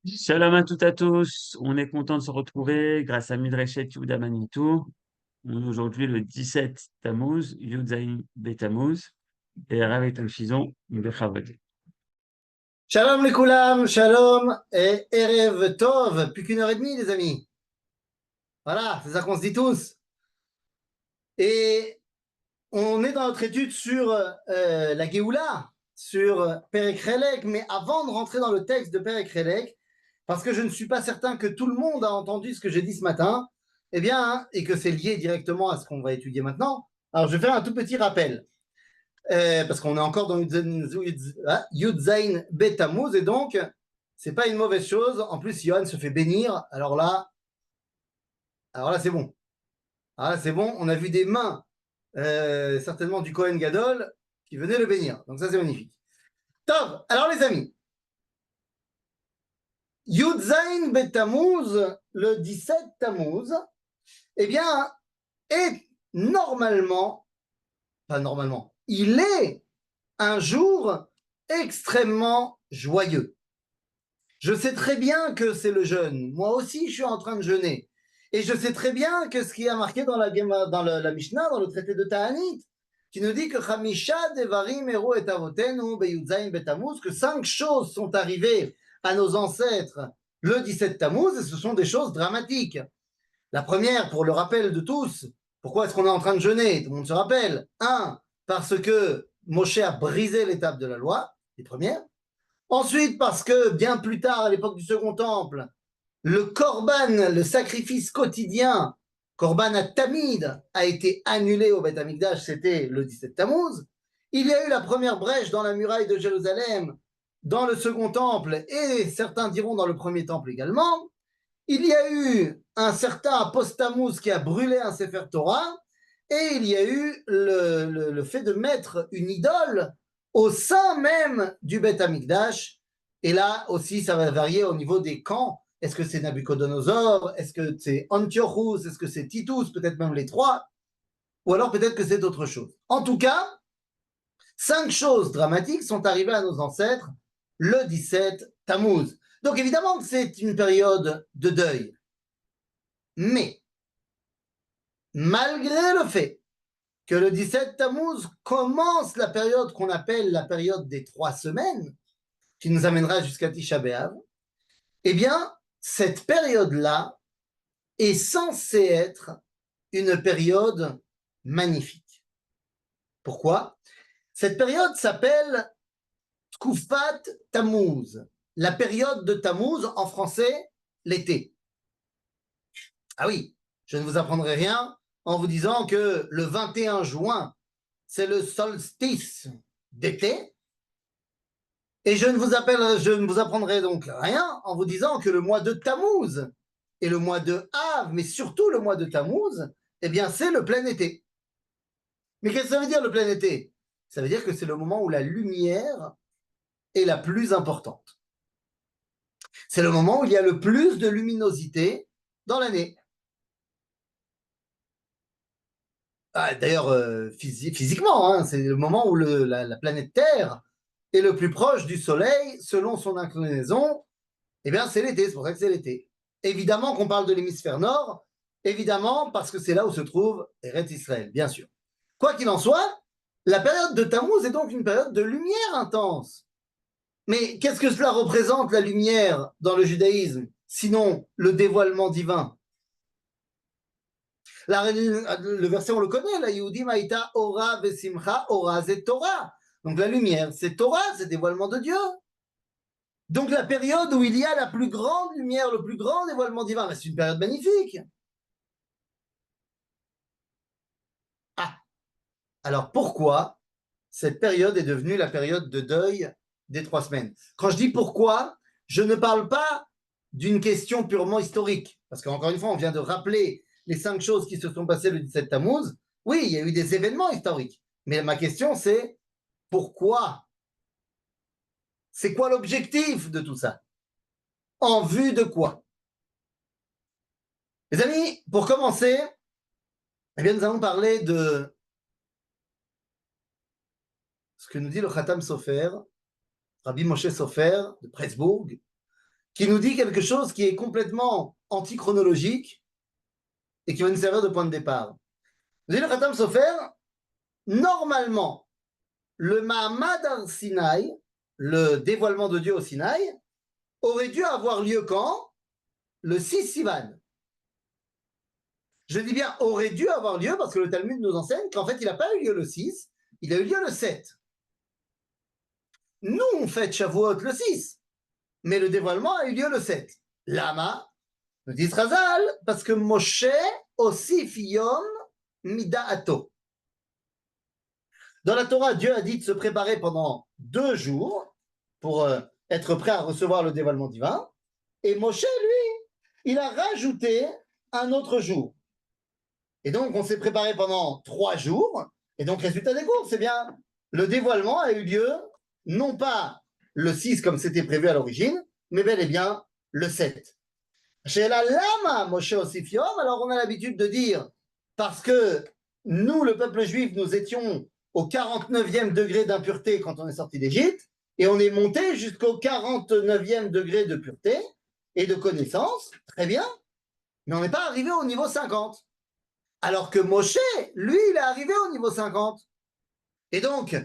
Shalom à toutes à tous, on est content de se retrouver grâce à Midreshet Yehuda Manitou. On est aujourd'hui le 17 Tammuz, Yud Zayin Betammuz, et Rav et Talfizon, Bechavod. Shalom les koulam, shalom et Erev Tov, plus qu'une heure et demie les amis. Voilà, c'est ça qu'on se dit tous. Et on est dans notre étude sur la Géoula, sur Perek Helek, mais avant de rentrer dans le texte de Perek Helek, parce que je ne suis pas certain que tout le monde a entendu ce que j'ai dit ce matin, eh bien, hein, et que c'est lié directement à ce qu'on va étudier maintenant, alors je vais faire un tout petit rappel. Parce qu'on est encore dans Yud Zayin Betammuz, et donc, c'est pas une mauvaise chose. En plus, Johan se fait bénir. Alors là, c'est bon. Alors là, c'est bon. On a vu des mains, certainement du Kohen Gadol, qui venaient le bénir. Donc ça, c'est magnifique. Top. Alors les amis, Yud Zayin Betammuz, le 17 Tammuz, eh bien, est normalement, pas normalement, il est un jour extrêmement joyeux. Je sais très bien que c'est le jeûne. Moi aussi, je suis en train de jeûner. Et je sais très bien que ce qui est marqué dans la Mishnah, dans le traité de Ta'anit, qui nous dit que Chamisha Devarim Ero et Avotenu Beyudzaim Betamuz, que 5 choses sont arrivées à nos ancêtres le 17 Tammuz, et ce sont des choses dramatiques. La première, pour le rappel de tous, pourquoi est-ce qu'on est en train de jeûner? Tout le monde se rappelle. Un, parce que Moshe a brisé l'étape de la loi, les premières. Ensuite, parce que bien plus tard, à l'époque du Second Temple, le korban, le sacrifice quotidien, korban à Tamid, a été annulé au Beth Amikdash, c'était le 17 Tammuz. Il y a eu la première brèche dans la muraille de Jérusalem, dans le Second Temple, et certains diront dans le Premier Temple également. Il y a eu un certain Apostamouz qui a brûlé un Sefer Torah, et il y a eu le fait de mettre une idole au sein même du Beth Amikdash. Et là aussi, ça va varier au niveau des camps. Est-ce que c'est Nabucodonosor? Est-ce que c'est Antiochus? Est-ce que c'est Titus? Peut-être même les trois. Ou alors peut-être que c'est autre chose. En tout cas, 5 choses dramatiques sont arrivées à nos ancêtres le 17 Tammuz. Donc évidemment que c'est une période de deuil. Mais, malgré le fait que le 17 Tammuz commence la période qu'on appelle la période des 3 semaines, qui nous amènera jusqu'à Tisha B'Av, eh bien, cette période-là est censée être une période magnifique. Pourquoi? Cette période s'appelle Tkufat Tammuz, la période de Tammuz, en français, l'été. Ah oui, je ne vous apprendrai rien en vous disant que le 21 juin, c'est le solstice d'été. Et je ne vous apprendrai donc rien en vous disant que le mois de Tammuz et le mois de Av, mais surtout le mois de Tammuz, eh bien, c'est le plein été. Mais qu'est-ce que ça veut dire le plein été? Ça veut dire que c'est le moment où la lumière est la plus importante. C'est le moment où il y a le plus de luminosité dans l'année. Ah, d'ailleurs, physiquement, hein, c'est le moment où la planète Terre est le plus proche du Soleil, selon son inclinaison. Eh bien, c'est l'été, c'est pour ça que c'est l'été. Évidemment qu'on parle de l'hémisphère nord, évidemment parce que c'est là où se trouve Eretz Israël, bien sûr. Quoi qu'il en soit, la période de Tammuz est donc une période de lumière intense. Mais qu'est-ce que cela représente, la lumière, dans le judaïsme, sinon le dévoilement divin? Le verset, on le connaît, la Yehudi Maïta Ora Vesimcha Ora c'est Torah. Donc la lumière, c'est Torah, c'est dévoilement de Dieu. Donc la période où il y a la plus grande lumière, le plus grand dévoilement divin, c'est une période magnifique. Ah, alors pourquoi cette période est devenue la période de deuil des 3 semaines? Quand je dis pourquoi, je ne parle pas d'une question purement historique, parce qu'encore une fois, on vient de rappeler les 5 choses qui se sont passées le 17 Tammuz. Oui, il y a eu des événements historiques, mais ma question c'est pourquoi? C'est quoi l'objectif de tout ça? En vue de quoi? Les amis, pour commencer, eh bien, nous allons parler de ce que nous dit le Khatam Sofer, Rabbi Moshe Sofer de Presbourg, qui nous dit quelque chose qui est complètement antichronologique et qui va nous servir de point de départ. Vous le Khatam Sofer, normalement, le Mahamad al-Sinaï, le dévoilement de Dieu au Sinaï, aurait dû avoir lieu quand? Le 6 Sivan. Je dis bien aurait dû avoir lieu parce que le Talmud nous enseigne qu'en fait, il n'a pas eu lieu le 6, il a eu lieu le 7. Nous, on fête Shavuot le 6, mais le dévoilement a eu lieu le 7. Lama, nous dit Razal, parce que Moshe aussi Yom Mida'ato. Dans la Torah, Dieu a dit de se préparer pendant 2 jours pour être prêt à recevoir le dévoilement divin. Et Moshe, lui, il a rajouté un autre jour. Et donc, on s'est préparé pendant 3 jours. Et donc, résultat des courses, c'est bien, le dévoilement a eu lieu, non pas le 6 comme c'était prévu à l'origine, mais bel et bien le 7. Chez la lama, Moshe Osifiom, alors on a l'habitude de dire, parce que nous, le peuple juif, nous étions au 49e degré d'impureté quand on est sorti d'Égypte, et on est monté jusqu'au 49e degré de pureté et de connaissance, très bien, mais on n'est pas arrivé au niveau 50. Alors que Moshe, lui, il est arrivé au niveau 50. Et donc,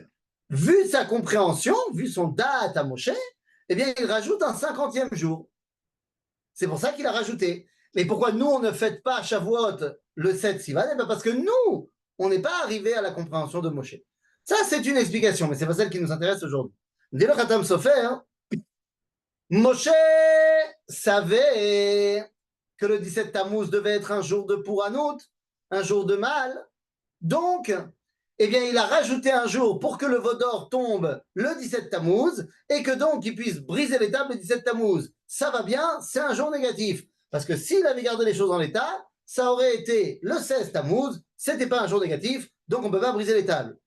vu sa compréhension, vu son date à Moshe, eh bien, il rajoute un 50e jour. C'est pour ça qu'il a rajouté. Mais pourquoi nous, on ne fête pas Shavuot le 7 Sivan? Eh bien, parce que nous, on n'est pas arrivé à la compréhension de Moshe. Ça, c'est une explication, mais ce n'est pas celle qui nous intéresse aujourd'hui. Dès le Khatam Sofer, Moshe savait que le 17 Tammuz devait être un jour de Pouranout, un jour de mal. Donc, eh bien, il a rajouté un jour pour que le Vaudor tombe le 17 Tammuz et que donc il puisse briser les tables le 17 Tammuz. Ça va bien, c'est un jour négatif. Parce que s'il avait gardé les choses en l'état, ça aurait été le 16 Tammuz, c'était pas un jour négatif, donc on ne peut pas briser les tables.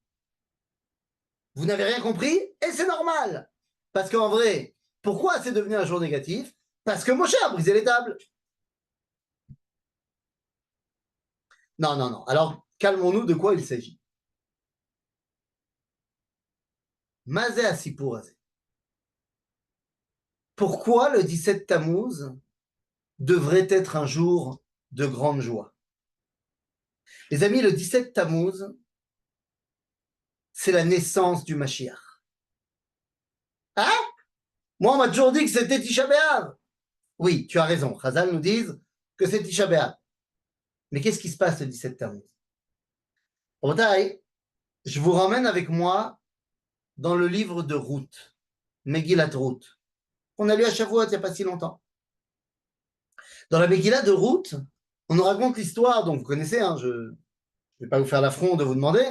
Vous n'avez rien compris et c'est normal. Parce qu'en vrai, pourquoi c'est devenu un jour négatif? Parce que Moshe a brisé les tables. Non, non, non. Alors, calmons-nous, de quoi il s'agit? Mazé Asipour. Pourquoi le 17 Tammuz devrait être un jour de grande joie? Les amis, le 17 Tammuz, c'est la naissance du Mashiach. Hein? Moi, on m'a toujours dit que c'était Tisha B'Av. Oui, tu as raison. Chazal nous dit que c'est Tisha B'Av. Mais qu'est-ce qui se passe le 17 Tammuz? Je vous ramène avec moi dans le livre de Ruth, Megillat Ruth. On a lu à Shavuot il n'y a pas si longtemps. Dans la Megillah de Ruth, on nous raconte l'histoire, donc vous connaissez, hein, je ne vais pas vous faire l'affront de vous demander.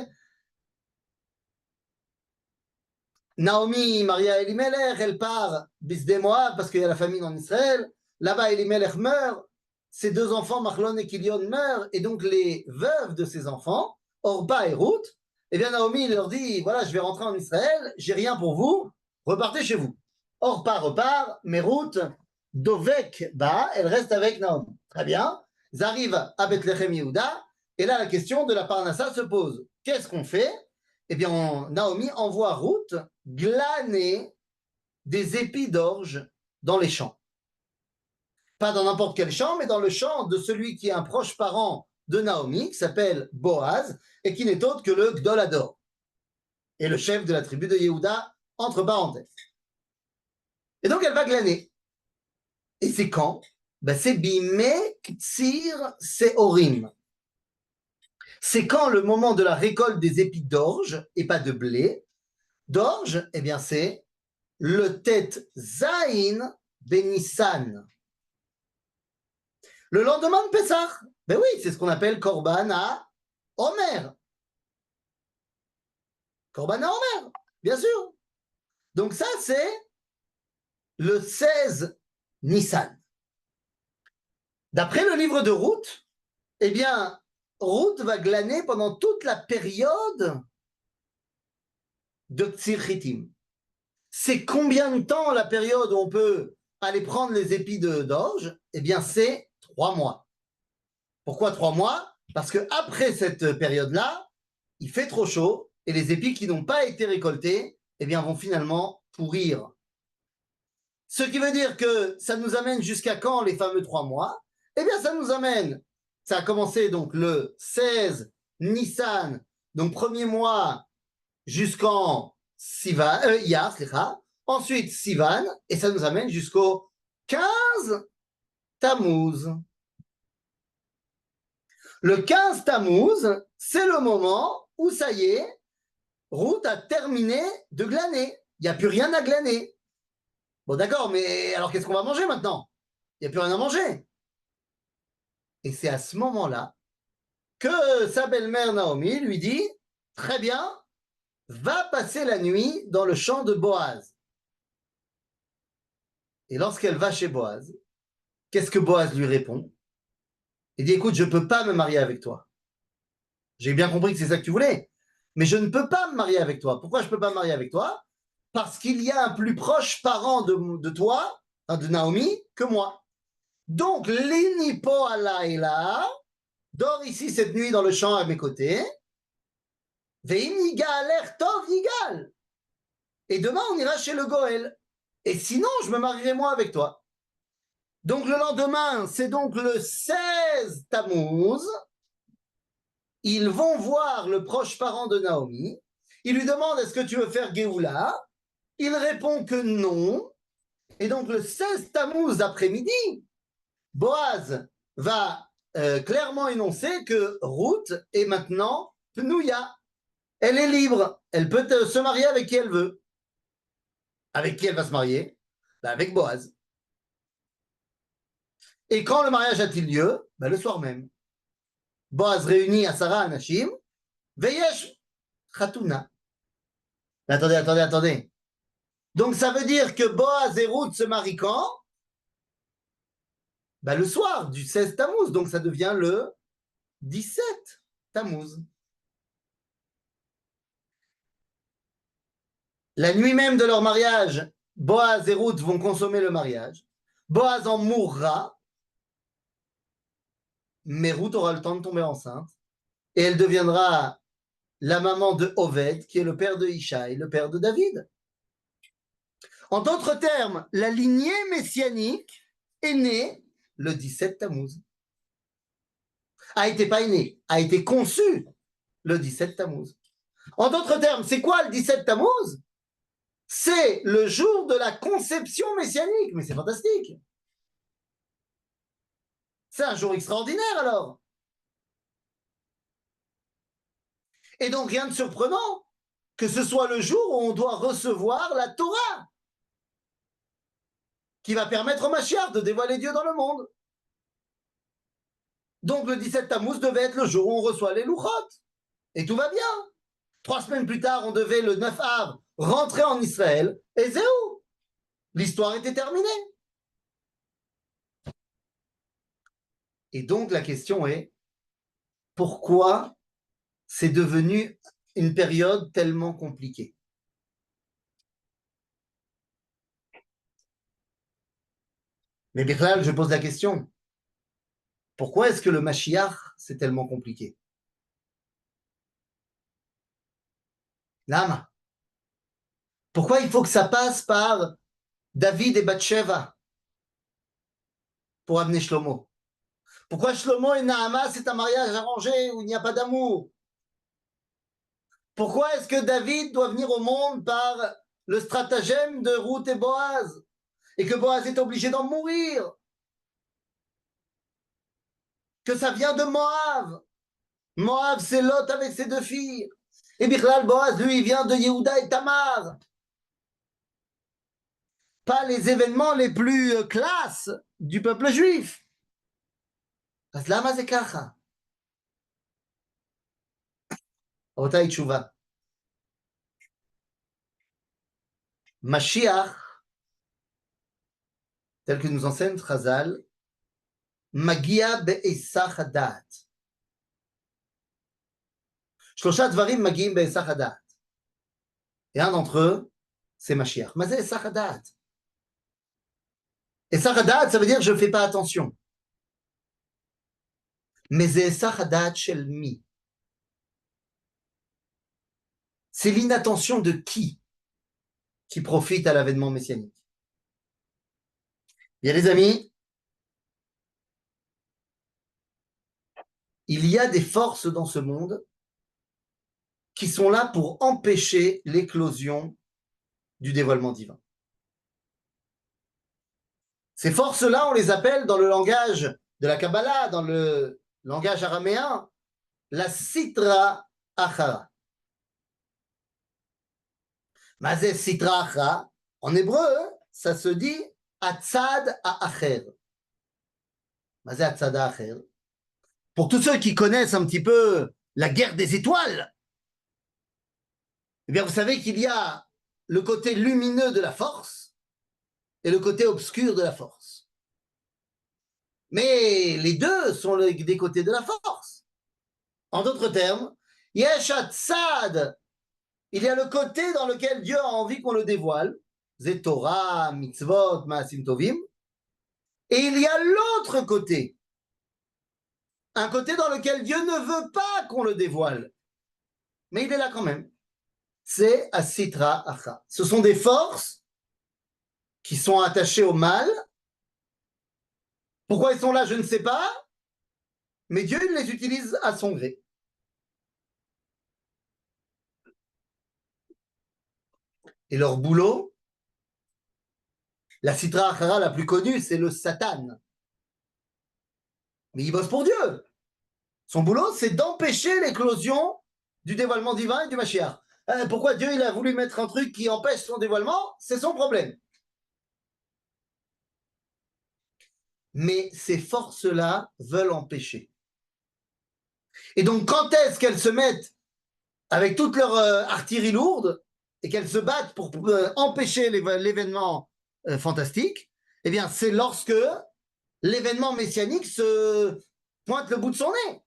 Naomi, Maria Elimelech, elle part Bisdé Moab parce qu'il y a la famine en Israël. Là-bas, Elimelech meurt. Ses 2 enfants, Machlon et Kilion, meurent. Et donc, les veuves de ses enfants, Orba et Ruth, eh bien, Naomi leur dit, voilà, je vais rentrer en Israël, j'ai rien pour vous, repartez chez vous. Orba repart, mais Ruth, Dovek, elle reste avec Naomi. Très bien. Ils arrivent à Bethléem Yehuda, et là, la question de la Parnassa se pose. Qu'est-ce qu'on fait? Eh bien, Naomi envoie Ruth glaner des épis d'orge dans les champs. Pas dans n'importe quel champ, mais dans le champ de celui qui est un proche parent de Naomi, qui s'appelle Boaz, et qui n'est autre que le Gdolador, et le chef de la tribu de Yehuda, entre parenthèses. Et donc, elle va glaner. Et c'est quand? C'est Bimé Ktsir Seorim. C'est quand le moment de la récolte des épis d'orge, et pas de blé. D'orge, eh bien, c'est le Tet Zain Benissan. Le lendemain de Pessah. Ben oui, c'est ce qu'on appelle Korban à Omer. Korban à Omer, bien sûr. Donc ça, c'est le 16 Nissan. D'après le livre de Ruth, eh bien, Ruth va glaner pendant toute la période de Ktsir Chitim. C'est combien de temps la période où on peut aller prendre les épis d'orge? Eh bien, c'est 3 mois. Pourquoi 3 mois? Parce qu'après cette période-là, il fait trop chaud et les épis qui n'ont pas été récoltés, eh bien, vont finalement pourrir. Ce qui veut dire que ça nous amène jusqu'à quand les fameux 3 mois? Eh bien, ça nous amène, ça a commencé donc le 16 Nissan, donc premier mois jusqu'en Iyar, ensuite Sivan, et ça nous amène jusqu'au 15 Tammuz. Le 15 Tammuz, c'est le moment où ça y est, Ruth a terminé de glaner. Il n'y a plus rien à glaner. Bon, d'accord, mais alors qu'est-ce qu'on va manger maintenant? Il n'y a plus rien à manger. Et c'est à ce moment-là que sa belle-mère Naomi lui dit, très bien, va passer la nuit dans le champ de Boaz. Et lorsqu'elle va chez Boaz, qu'est-ce que Boaz lui répond? Il dit, écoute, je ne peux pas me marier avec toi. J'ai bien compris que c'est ça que tu voulais, mais je ne peux pas me marier avec toi. Pourquoi je ne peux pas me marier avec toi? Parce qu'il y a un plus proche parent de toi, de Naomi, que moi. Donc, l'inipo alayla, dors ici cette nuit dans le champ à mes côtés. Veim yigal tov yigal. Et demain, on ira chez le Goël. Et sinon, je me marierai moi avec toi. Donc, le lendemain, c'est donc le 16 Tammuz. Ils vont voir le proche parent de Naomi. Ils lui demandent, est-ce que tu veux faire Géoula? Il répond que non. Et donc, le 16 Tammuz après-midi, Boaz va clairement énoncer que Ruth est maintenant Pnouya. Elle est libre. Elle peut se marier avec qui elle veut. Avec qui elle va se marier? Avec Boaz. Et quand le mariage a-t-il lieu? Le soir même. Boaz réunit à Sarah Anashim, Veyesh Khatuna. Attendez. Donc ça veut dire que Boaz et Ruth se marient quand? Le soir du 16 Tammuz. Donc ça devient le 17 Tammuz. La nuit même de leur mariage, Boaz et Ruth vont consommer le mariage. Boaz en mourra, mais Ruth aura le temps de tomber enceinte. Et elle deviendra la maman de Oved, qui est le père de Ishaï, le père de David. En d'autres termes, la lignée messianique est née le 17 Tammuz. A été conçue le 17 Tammuz. En d'autres termes, c'est quoi le 17 Tammuz? C'est le jour de la conception messianique. Mais c'est fantastique. C'est un jour extraordinaire alors. Et donc rien de surprenant que ce soit le jour où on doit recevoir la Torah qui va permettre au Mashiach de dévoiler Dieu dans le monde. Donc le 17 Tammuz devait être le jour où on reçoit les louchot. Et tout va bien. 3 semaines plus tard, on devait le 9 Av rentrer en Israël. Et c'est où? L'histoire était terminée. Et donc la question est, pourquoi c'est devenu une période tellement compliquée? Mais Bichlal, je pose la question. Pourquoi est-ce que le Mashiach, c'est tellement compliqué? Lama. Pourquoi il faut que ça passe par David et Bathsheba pour amener Shlomo? Pourquoi Shlomo et Naama, c'est un mariage arrangé où il n'y a pas d'amour? Pourquoi est-ce que David doit venir au monde par le stratagème de Ruth et Boaz et que Boaz est obligé d'en mourir? Que ça vient de Moab. Moab, c'est Lot avec ses 2 filles. Et Bichlal, Boaz, lui, il vient de Yehuda et Tamar. Pas les événements les plus classes du peuple juif. אז למה זה ככה? רבותיי, תשובה. Mashiach, tel que nous enseigne Chazal, Magia be'esach hadat. Shlosha dvarim magiim be'esach hadat. Et un d'entre eux, c'est Mashiach. Mais c'est esach hadat. Esach hadat, ça veut dire je ne fais pas attention. Mais c'est esach hadat shel mi. C'est l'inattention de qui profite à l'avènement messianique? Bien les amis, il y a des forces dans ce monde qui sont là pour empêcher l'éclosion du dévoilement divin. Ces forces-là, on les appelle dans le langage de la Kabbalah, dans le langage araméen, la Sitra Achara. Mazé Sitra Achara, en hébreu, ça se dit Atzad Acher. Mazé Atzad Acher. Pour tous ceux qui connaissent un petit peu la guerre des étoiles, eh bien, vous savez qu'il y a le côté lumineux de la force et le côté obscur de la force. Mais les deux sont des côtés de la force. En d'autres termes, Yeshat Sad, il y a le côté dans lequel Dieu a envie qu'on le dévoile, c'est Torah, Mitzvot, Maasim Tovim, et il y a l'autre côté, un côté dans lequel Dieu ne veut pas qu'on le dévoile, mais il est là quand même. C'est Asitra Acha. Ce sont des forces qui sont attachées au mal. Pourquoi ils sont là, je ne sais pas, mais Dieu il les utilise à son gré. Et leur boulot, la Sitra Achara la plus connue, c'est le Satan. Mais il bosse pour Dieu. Son boulot, c'est d'empêcher l'éclosion du dévoilement divin et du Mashiach. Pourquoi Dieu il a voulu mettre un truc qui empêche son dévoilement? C'est son problème. Mais ces forces-là veulent empêcher. Et donc, quand est-ce qu'elles se mettent avec toute leur artillerie lourde et qu'elles se battent pour empêcher l'événement fantastique? Eh bien, c'est lorsque l'événement messianique se pointe le bout de son nez.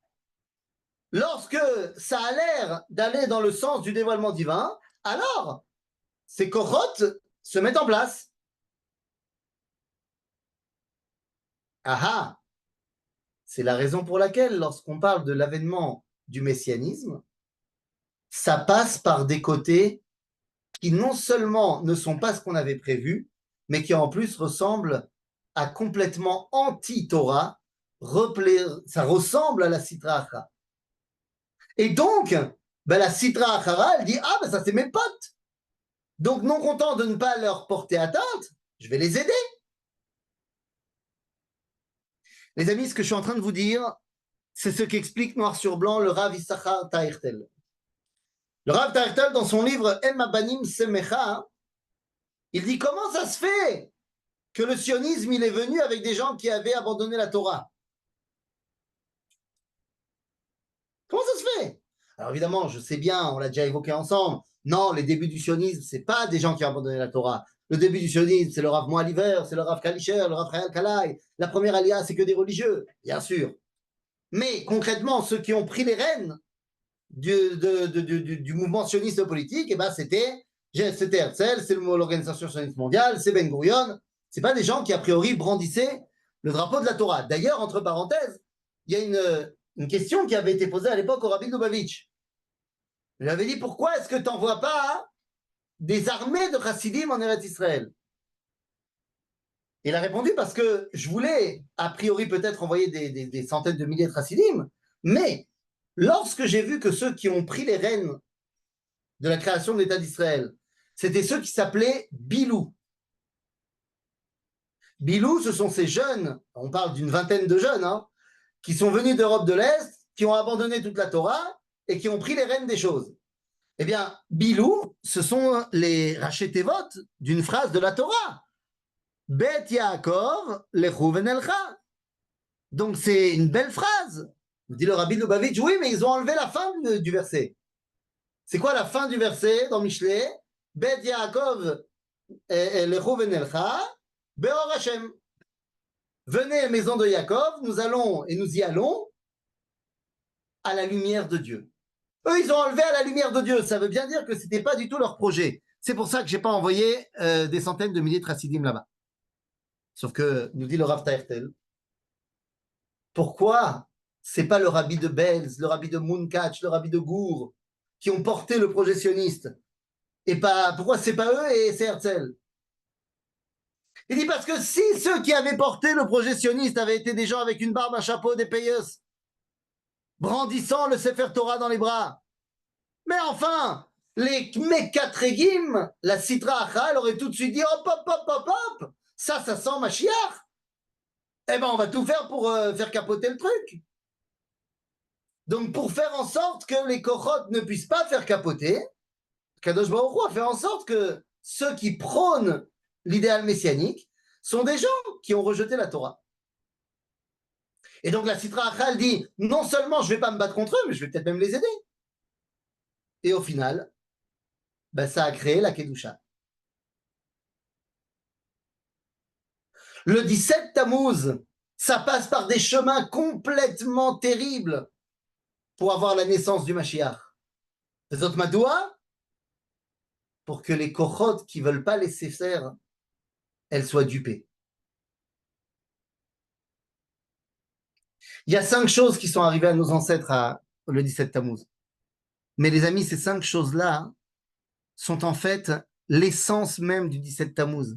Lorsque ça a l'air d'aller dans le sens du dévoilement divin, alors ces corottes se mettent en place. Ah, c'est la raison pour laquelle, lorsqu'on parle de l'avènement du messianisme, ça passe par des côtés qui non seulement ne sont pas ce qu'on avait prévu, mais qui en plus ressemblent à complètement anti-Torah. Ça ressemble à la Sitra Achara. Et donc, la Sitra Achara, elle dit, ça c'est mes potes. Donc, non content de ne pas leur porter atteinte, je vais les aider. Les amis, ce que je suis en train de vous dire, c'est ce qu'explique noir sur blanc le Rav Issachar Tahertel. Le Rav Tahertel, dans son livre Em Abanim Semecha, il dit comment ça se fait que le sionisme il est venu avec des gens qui avaient abandonné la Torah. Comment ça se fait? Alors évidemment, je sais bien, on l'a déjà évoqué ensemble. Non, les débuts du sionisme, c'est pas des gens qui ont abandonné la Torah. Le début du sionisme, c'est le Rav Moaliver, c'est le Rav Kalischer, le Rav Chayal Kalai. La première alia, c'est que des religieux, bien sûr. Mais concrètement, ceux qui ont pris les rênes du mouvement sioniste politique, c'était Herzl, c'est l'Organisation sioniste mondiale, c'est Ben Gurion. C'est pas des gens qui, a priori, brandissaient le drapeau de la Torah. D'ailleurs, entre parenthèses, il y a une question qui avait été posée à l'époque au Rabbi Lubavitch. Il avait dit, pourquoi est-ce que tu n'envoies pas des armées de chassidim en Eretz Israël? Il a répondu, parce que je voulais, a priori, peut-être envoyer des centaines de milliers de chassidim, mais lorsque j'ai vu que ceux qui ont pris les rênes de la création de l'État d'Israël, c'était ceux qui s'appelaient Bilou. Bilou, ce sont ces jeunes, on parle d'une vingtaine de jeunes, qui sont venus d'Europe de l'Est, qui ont abandonné toute la Torah et qui ont pris les rênes des choses. Eh bien, Bilou, ce sont les rachetevot d'une phrase de la Torah. Bet Yaakov lechu venelcha. Donc, c'est une belle phrase. Dit le Rabbi Lubavitch, oui, mais ils ont enlevé la fin du verset. C'est quoi la fin du verset dans Mishlei? Bet Yaakov lechu venelcha beor Hashem. Venez, maison de Yaakov, nous allons et nous y allons à la lumière de Dieu. Eux, ils ont enlevé à la lumière de Dieu. Ça veut bien dire que ce n'était pas du tout leur projet. C'est pour ça que je n'ai pas envoyé des centaines de milliers de chassidim là-bas. Sauf que, nous dit le Rav Tahertel, pourquoi c'est pas le rabbi de Belz, le rabbi de Munkach, le rabbi de Gour qui ont porté le projet sioniste? Et pas, pourquoi c'est pas eux et c'est Herzl? Il dit parce que si ceux qui avaient porté le projet sioniste avaient été des gens avec une barbe, un chapeau, des payeuses, brandissant le Sefer Torah dans les bras, mais enfin, les Mekatregim, la Sitra Achal aurait tout de suite dit hop, hop, hop, hop, hop, ça sent Mashiach. Eh ben, on va tout faire pour faire capoter le truc. Donc, pour faire en sorte que les Kochot ne puissent pas faire capoter, Kadosh Baruch Hu a fait en sorte que ceux qui prônent l'idéal messianique sont des gens qui ont rejeté la Torah. Et donc, la Sitra Achal dit non seulement je ne vais pas me battre contre eux, mais je vais peut-être même les aider. Et au final, ben, ça a créé la Kedusha. Le 17 Tammuz, ça passe par des chemins complètement terribles pour avoir la naissance du Mashiach. Zot Madoua, pour que les Kochot qui ne veulent pas laisser faire, elles soient dupées. Il y a 5 choses qui sont arrivées à nos ancêtres le 17 Tammuz. Mais les amis, ces 5 choses-là sont en fait l'essence même du 17 Tammuz.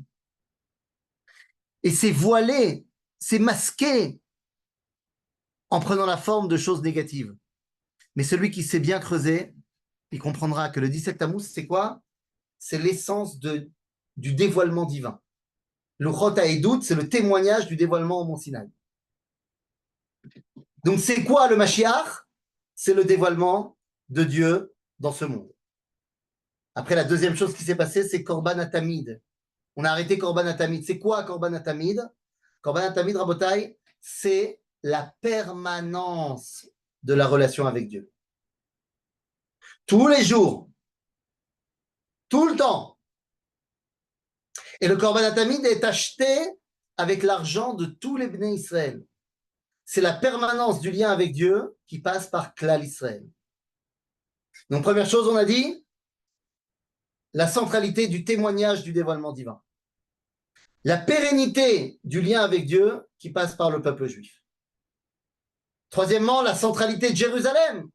Et c'est voilé, c'est masqué en prenant la forme de choses négatives. Mais celui qui sait bien creuser, il comprendra que le 17 Tammuz, c'est quoi? C'est l'essence du dévoilement divin. Le Chot HaEdut, c'est le témoignage du dévoilement au Mont Sinaï. Donc c'est quoi le Mashiach? C'est le dévoilement de Dieu dans ce monde. Après, la deuxième chose qui s'est passée, c'est Korban Atamid. On a arrêté Korban Atamid. C'est quoi Korban Atamid? Korban Atamid, Rabotai, c'est la permanence de la relation avec Dieu. Tous les jours, tout le temps. Et le Korban Atamid est acheté avec l'argent de tous les Bnei Israël. C'est la permanence du lien avec Dieu qui passe par Klal Israël. Donc, première chose, on a dit la centralité du témoignage du dévoilement divin. La pérennité du lien avec Dieu qui passe par le peuple juif. Troisièmement, la centralité de Jérusalem.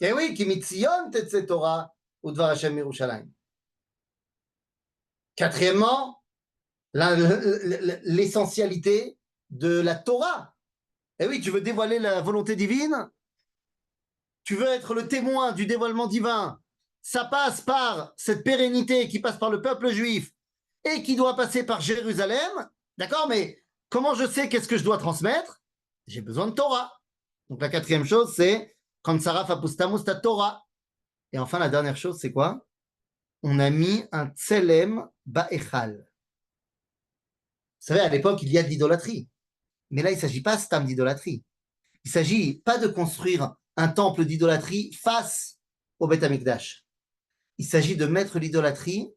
Et oui, qui mitzion tetze Torah ou dvar Hashem Yerushalayim. Quatrièmement, l'essentialité de la Torah. Et oui, tu veux dévoiler la volonté divine, tu veux être le témoin du dévoilement divin, ça passe par cette pérennité qui passe par le peuple juif et qui doit passer par Jérusalem, d'accord, mais comment je sais qu'est-ce que je dois transmettre? J'ai besoin de Torah. Donc la quatrième chose, c'est quand Saraf apustamus ta Torah. Et enfin, la dernière chose, c'est quoi? On a mis un tselem ba'echal. Vous savez, à l'époque, il y a de l'idolâtrie. Mais là, il ne s'agit pas stam d'idolâtrie. Il ne s'agit pas de construire un temple d'idolâtrie face au Beth Amikdash. Il s'agit de mettre l'idolâtrie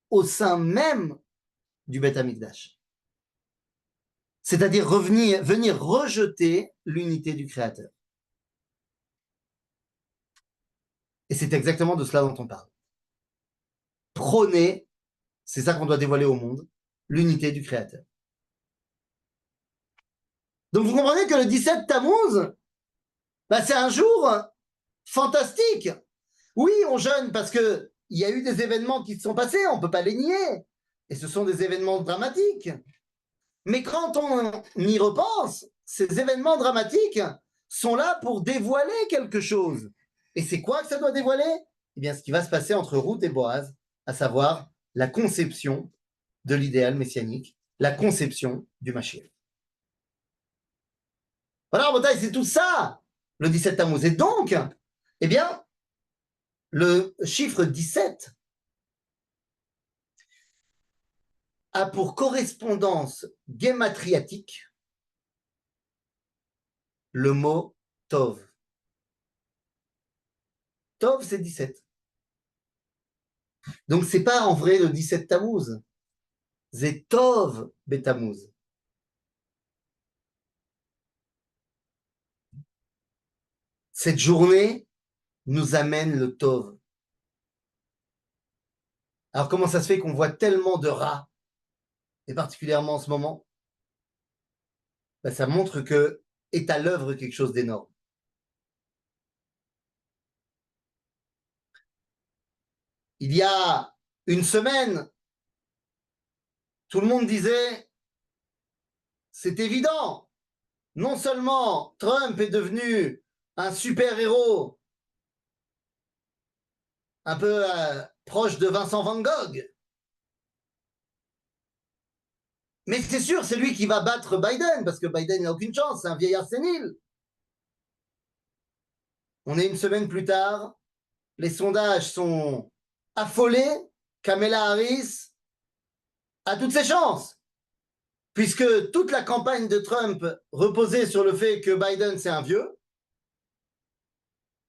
au sein même du Beth Amikdash. C'est-à-dire venir rejeter l'unité du Créateur. Et c'est exactement de cela dont on parle. Prôner, c'est ça qu'on doit dévoiler au monde, l'unité du Créateur. Donc vous comprenez que le 17 Tammuz, bah, c'est un jour fantastique. Oui, on jeûne parce qu'il y a eu des événements qui se sont passés, on ne peut pas les nier. Et ce sont des événements dramatiques. Mais quand on y repense, ces événements dramatiques sont là pour dévoiler quelque chose. Et c'est quoi que ça doit dévoiler? Eh bien, ce qui va se passer entre Ruth et Boaz, à savoir la conception de l'idéal messianique, la conception du Mashiach. Voilà, Rabotai, c'est tout ça, le 17 Tammuz. Et donc, eh bien, le chiffre 17 a pour correspondance guématriatique le mot Tov. Tov, c'est 17. Donc, ce n'est pas en vrai le 17 Tammuz. C'est Tov Betammuz. Cette journée nous amène le Tov. Alors, comment ça se fait qu'on voit tellement de rats, et particulièrement en ce moment? Ben, ça montre que est à l'œuvre quelque chose d'énorme. Il y a une semaine, tout le monde disait, c'est évident, non seulement Trump est devenu un super-héros un peu proche de Vincent Van Gogh, mais c'est sûr, c'est lui qui va battre Biden, parce que Biden n'a aucune chance, c'est un vieillard sénile. On est une semaine plus tard, les sondages sont affolés, Kamala Harris a toutes ses chances, puisque toute la campagne de Trump reposait sur le fait que Biden c'est un vieux,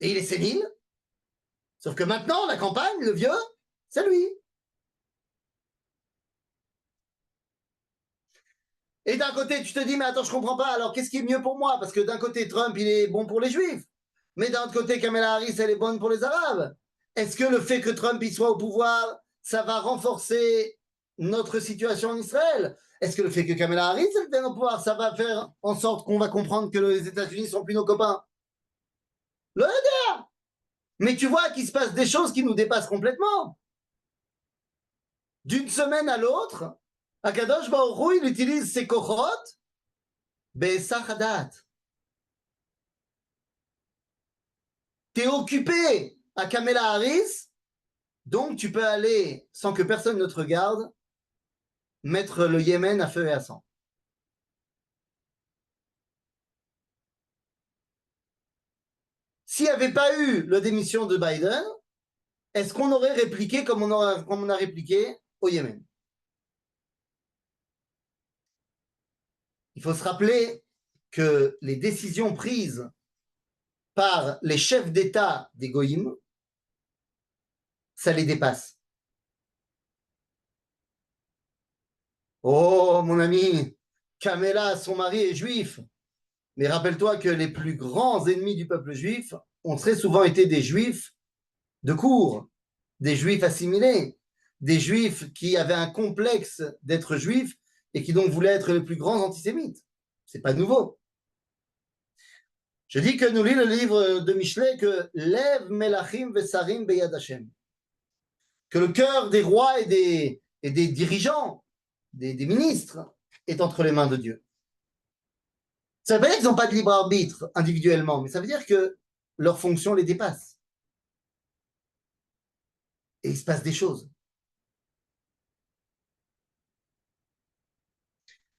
et il est sénile, sauf que maintenant, la campagne, le vieux, c'est lui. Et d'un côté, tu te dis, mais attends, je comprends pas, alors qu'est-ce qui est mieux pour moi? Parce que d'un côté, Trump, il est bon pour les Juifs, mais d'un autre côté, Kamala Harris, elle est bonne pour les Arabes. Est-ce que le fait que Trump y soit au pouvoir, ça va renforcer notre situation en Israël? Est-ce que le fait que Kamala Harris elle vienne au pouvoir, ça va faire en sorte qu'on va comprendre que les États-Unis sont plus nos copains? Le gars. Mais tu vois qu'il se passe des choses qui nous dépassent complètement. D'une semaine à l'autre, Akadosh Baruch Hu, il utilise ses kochot, be'esachadat. T'es occupé à Kamala Harris, donc tu peux aller, sans que personne ne te regarde, mettre le Yémen à feu et à sang. S'il n'y avait pas eu la démission de Biden, est-ce qu'on aurait répliqué comme on a répliqué au Yémen? Il faut se rappeler que les décisions prises par les chefs d'État des Goïms, ça les dépasse. Oh, mon ami, Kamala, son mari est juif. Mais rappelle-toi que les plus grands ennemis du peuple juif ont très souvent été des juifs de cour, des juifs assimilés, des juifs qui avaient un complexe d'être juifs et qui donc voulaient être les plus grands antisémites. C'est pas nouveau. Je dis que nous lit le livre de Michelet que Lev Melachim Vesarim Beyad Hashem. Que le cœur des rois et des dirigeants, des ministres, est entre les mains de Dieu. Ça veut pas dire qu'ils n'ont pas de libre arbitre individuellement, mais ça veut dire que leur fonction les dépasse. Et il se passe des choses.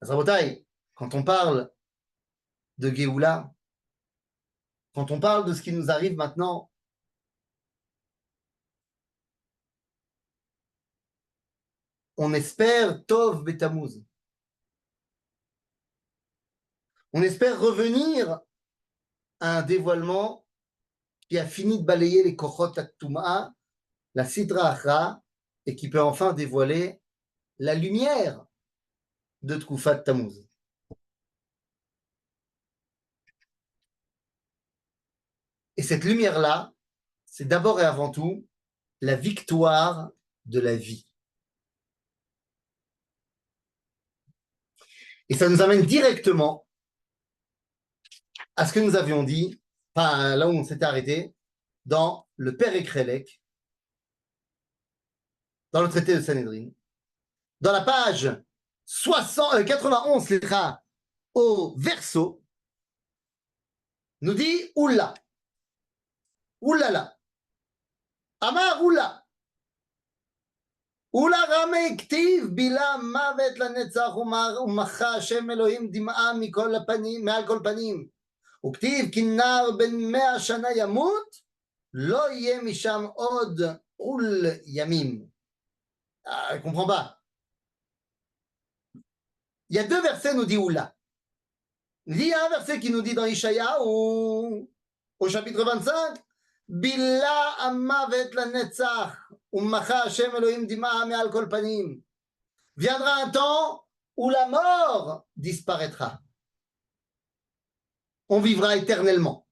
Rabotai, quand on parle de Géoula, quand on parle de ce qui nous arrive maintenant, on espère Tov Betamuz. On espère revenir à un dévoilement qui a fini de balayer les Kochot Atuma, la Sidra Achra, et qui peut enfin dévoiler la lumière de Tkufat Tammuz. Et cette lumière-là, c'est d'abord et avant tout la victoire de la vie. Et ça nous amène directement à ce que nous avions dit, enfin là où on s'était arrêté, dans le Père Ekrelek, dans le traité de Sanhedrin, dans la page 91, au verso, nous dit Oula, Oulala, Amar Oula, Oula Rame Ktiv, Bila Mavet Lanetzach, Umacha Hashem Elohim Dim'a Mikol Panim, Me'al Kol Panim, וכתיב כי נער בן 100 שנה ימות, לא יהיה משם עוד עול ימים. Ah, je ne comprends pas. Il y a deux versets, nous dit Oula. Il y a un verset qui nous dit dans Ishaïa, au chapitre 25, Billa amavet la netzach, umacha Hashem Elohim dima me'al kol panim. Viendra un temps où la mort disparaîtra. On vivra éternellement.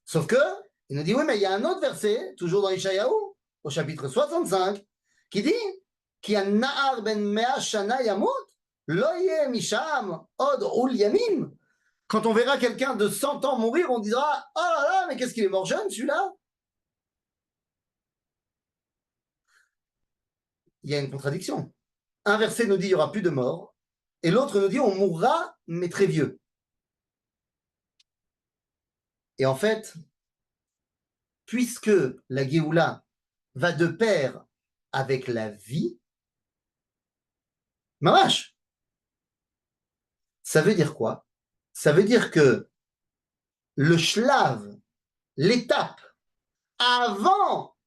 Sauf que, il nous dit, oui, mais il y a un autre verset, toujours dans Ishaïaou, au chapitre 65, qui dit, Ki an-na'ar ben 100 shana yamut, lo yeh misham od ul yamim. Quand on verra quelqu'un de 100 ans mourir, on dira, oh là là, mais qu'est-ce qu'il est mort jeune, celui-là? il y a une contradiction. Un verset nous dit il n'y aura plus de mort, et l'autre nous dit on mourra, mais très vieux. Et en fait, puisque la Géoula va de pair avec la vie, mamash, ça veut dire quoi? Ça veut dire que le shlav, l'étape avant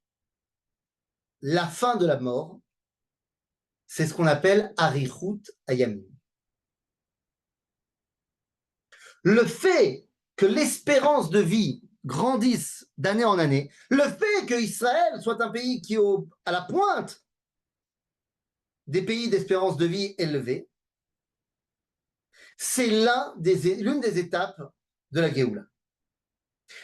la fin de la mort, c'est ce qu'on appelle Arichut Ayamim. Le fait que l'espérance de vie grandisse d'année en année, le fait que Israël soit un pays qui est à la pointe des pays d'espérance de vie élevée, c'est l'une des étapes de la Géoula.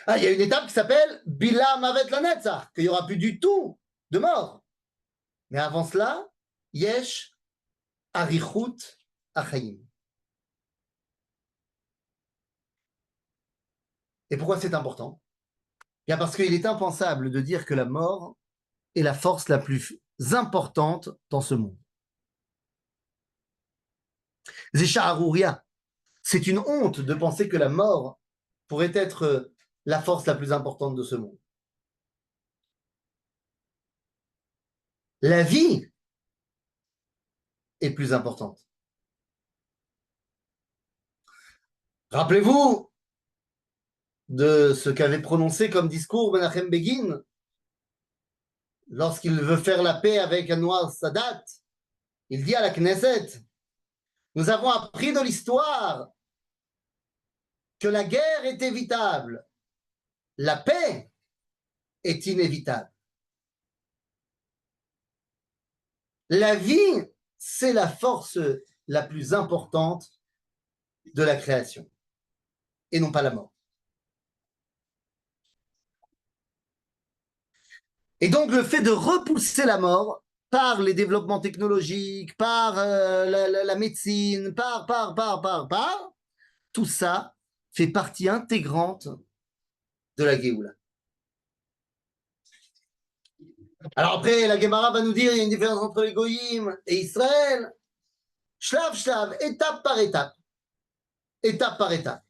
Ah, il y a une étape qui s'appelle Bila Mavet Lanetzach, qu'il n'y aura plus du tout de mort. Mais avant cela, Yesh Arichut Achayim. Et pourquoi c'est important? Bien parce qu'il est impensable de dire que la mort est la force la plus importante dans ce monde. Zécharouria, c'est une honte de penser que la mort pourrait être la force la plus importante de ce monde. La vie est plus importante. Rappelez-vous de ce qu'avait prononcé comme discours Menachem Begin lorsqu'il veut faire la paix avec Anwar Sadat. Il dit à la Knesset, nous avons appris de l'histoire que la guerre est évitable, la paix est inévitable. La vie, c'est la force la plus importante de la création, et non pas la mort. Et donc, le fait de repousser la mort par les développements technologiques, par la médecine, par, tout ça fait partie intégrante de la Géoula. Alors après, la Gemara va nous dire il y a une différence entre les Goïm et Israël. Shlav, shlav, étape par étape. Étape par étape.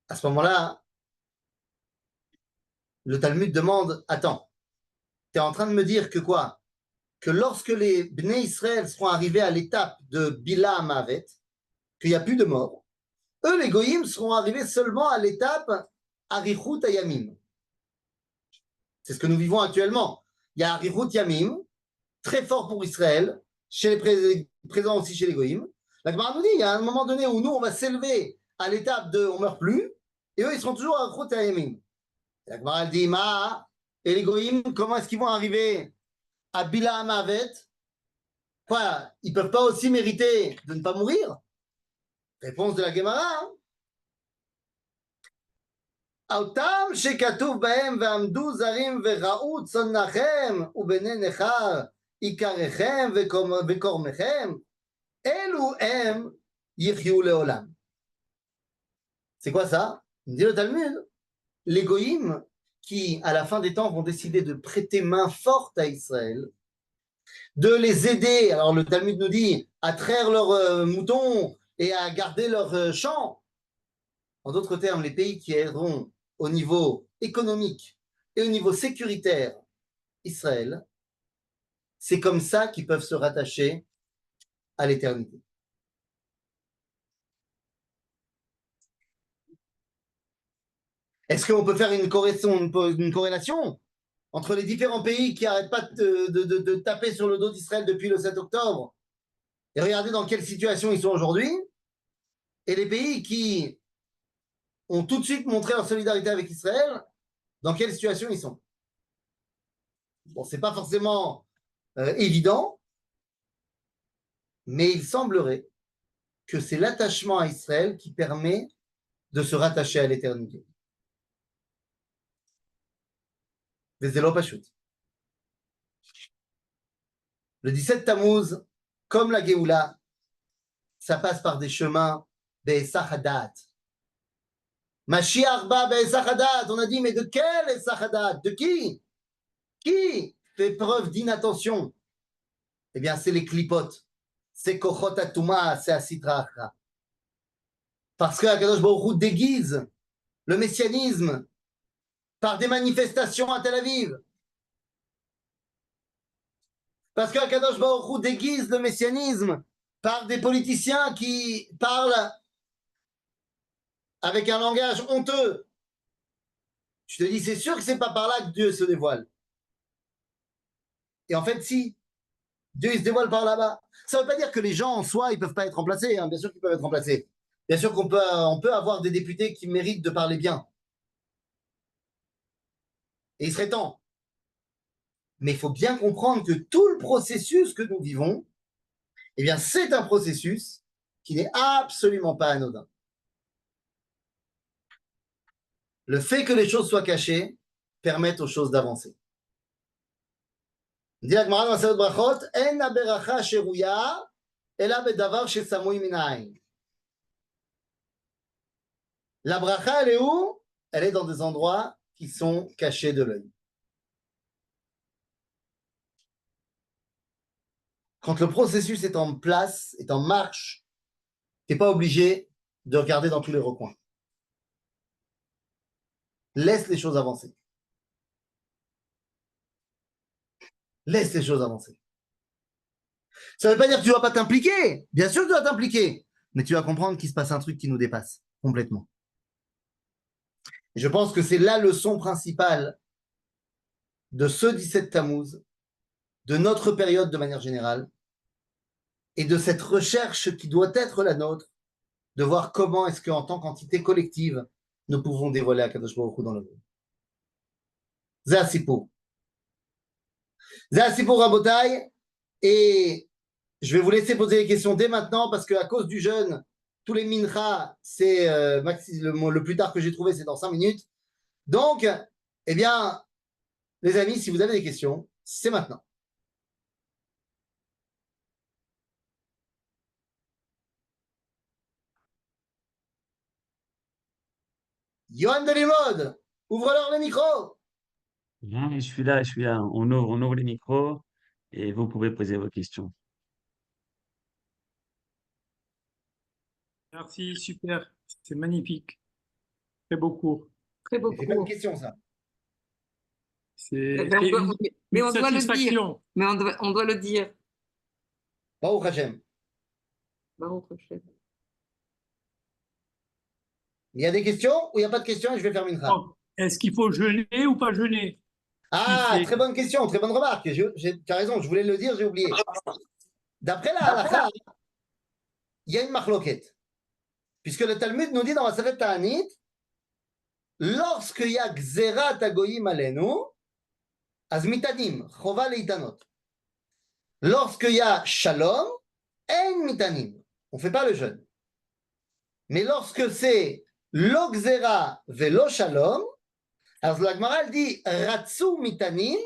À ce moment-là, le Talmud demande, attends, tu es en train de me dire que quoi? Que lorsque les Bnei Israël seront arrivés à l'étape de Bila Mavet, qu'il n'y a plus de mort, eux, les Goïm, seront arrivés seulement à l'étape Arichut Ayamim. C'est ce que nous vivons actuellement. Il y a Arichut Yamim, très fort pour Israël, chez les présents aussi chez les Goïm. La Gemara nous dit, il y a un moment donné où nous, on va s'élever à l'étape de on meurt plus, et eux, ils seront toujours à Arichut Ayamim. La Gemara dit, et les Goïm, comment est-ce qu'ils vont arriver à Bila Amavet? Quoi, ils ne peuvent pas aussi mériter de ne pas mourir? Réponse de la Gemara. אותם שכתוב בהם ועמדו זרים וראו צונכם ובני נכר עיקריכם וקורמכם, אלו הם יחיו לעולם. C'est quoi ça? Dit le Talmud. Les Goïm qui, à la fin des temps, vont décider de prêter main forte à Israël, de les aider, alors le Talmud nous dit, à traire leurs moutons et à garder leurs champs. En d'autres termes, les pays qui aideront au niveau économique et au niveau sécuritaire Israël, c'est comme ça qu'ils peuvent se rattacher à l'éternité. Est-ce qu'on peut faire une corrélation entre les différents pays qui n'arrêtent pas de taper sur le dos d'Israël depuis le 7 octobre et regarder dans quelle situation ils sont aujourd'hui, et les pays qui ont tout de suite montré leur solidarité avec Israël, dans quelle situation ils sont? Bon, c'est pas forcément évident, mais il semblerait que c'est l'attachement à Israël qui permet de se rattacher à l'éternité. Vezelo Pashut. Le 17 Tammuz, comme la Géoula, ça passe par des chemins Be'esach Hadat. Mashiach ba Be'esach Hadat. On a dit, mais de quel Esach Hadat? De qui? Qui fait preuve d'inattention? Eh bien, c'est les clipotes. C'est Kochot Atuma, c'est Asitra Achra. Parce que Akadosh Baruch Hu déguise le messianisme par des manifestations à Tel Aviv. Parce que Akadosh Baruch Hu déguise le messianisme par des politiciens qui parlent avec un langage honteux. Je te dis, c'est sûr que c'est pas par là que Dieu se dévoile. Et en fait, si, Dieu il se dévoile par là-bas. Ça ne veut pas dire que les gens en soi, ils ne peuvent pas être remplacés. Hein. Bien sûr qu'ils peuvent être remplacés. Bien sûr qu'on peut avoir des députés qui méritent de parler bien. Et il serait temps. Mais il faut bien comprendre que tout le processus que nous vivons, eh bien, c'est un processus qui n'est absolument pas anodin. Le fait que les choses soient cachées permet aux choses d'avancer. Dit la Gemara dans Masechet Brachot, En haberacha sheruya, ela bedavar shesamui min ha'ain. La bracha, elle est où? Elle est dans des endroits qui sont cachés de l'œil. Quand le processus est en place, est en marche, tu n'es pas obligé de regarder dans tous les recoins. Laisse les choses avancer. Laisse les choses avancer. Ça ne veut pas dire que tu ne dois pas t'impliquer. Bien sûr que tu dois t'impliquer. Mais tu vas comprendre qu'il se passe un truc qui nous dépasse complètement. Et je pense que c'est la leçon principale de ce 17 Tammuz, de notre période de manière générale, et de cette recherche qui doit être la nôtre, de voir comment est-ce qu'en tant qu'entité collective, nous pouvons dévoiler Akadosh Baruch Hu dans le monde. C'est Asipour. C'est Asipour Rabotai. Et je vais vous laisser poser les questions dès maintenant parce qu'à cause du jeûne, tous les mincha, c'est le plus tard que j'ai trouvé, c'est dans 5 minutes. Donc, eh bien, les amis, si vous avez des questions, c'est maintenant. Yohan Delimod, ouvre-leur le micro. Bien, je suis là, je suis là. On ouvre les micros et vous pouvez poser vos questions. Merci, super. C'est magnifique. Très beau cours. Très beau C'est pas une cours. question, ça. C'est Eh ben, mais on doit le dire. satisfaction. Mais on doit le dire. Baruch Hashem. Baruch Hashem. Il y a des questions ou il n'y a pas de questions et je vais faire mincha. Donc, est-ce qu'il faut jeûner ou pas jeûner? Ah, très bonne question, très bonne remarque. Tu as raison, je voulais le dire, j'ai oublié. D'après la halakha, il y a une machloket. Puisque le Talmud nous dit dans la Masechet Ta'anit, lorsqu'il y a gzerat hagoyim alenu, az mitanim, chova leitanot. Lorsqu'il y a shalom, en mitanim. On ne fait pas le jeûne. Mais lorsque c'est lo gzera velo shalom, alors la Gemara elle dit ratsu mitanim,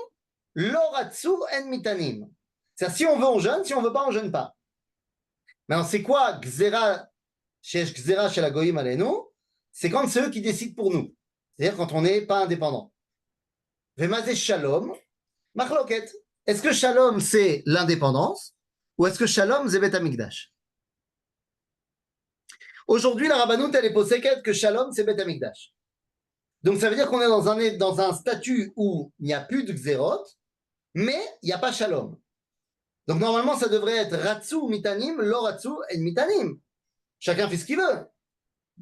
lo ratsu en mitanim. C'est-à-dire si on veut on jeûne, si on ne veut pas on jeûne pas. Maintenant c'est quoi gzera chez la goyim alenu? C'est quand c'est eux qui décident pour nous. C'est-à-dire quand on n'est pas indépendant. Vemazé shalom, machloket. Est-ce que shalom c'est l'indépendance ou est-ce que shalom c'est Bet Hamikdash? Aujourd'hui la rabbanout elle est poséquette que shalom c'est Bet Hamikdash. Donc ça veut dire qu'on est dans un statut où il n'y a plus de xérot, mais il n'y a pas shalom. Donc normalement ça devrait être ratsu mitanim, lo ratsu en mitanim. Chacun fait ce qu'il veut.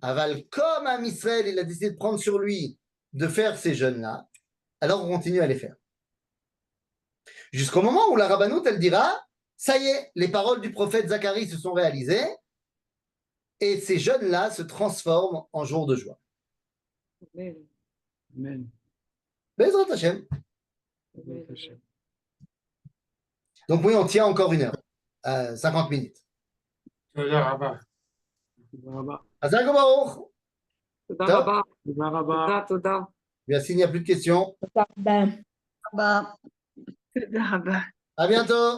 Aval, comme Am Israël, il a décidé de prendre sur lui de faire ces jeûnes-là, alors on continue à les faire. Jusqu'au moment où la rabbanout, elle dira, ça y est, les paroles du prophète Zacharie se sont réalisées, et ces jeûnes-là se transforment en jours de joie. Amen. Amen. Bezrat Hashem. Amen. Donc oui, on tient encore 1 heure, 50 minutes. תודה רבה. תודה רבה. Hazak Baruch. תודה טוב. רבה. תודה רבה. תודה. Bien, s'il n'y a plus de questions, תודה רבה. à bientôt.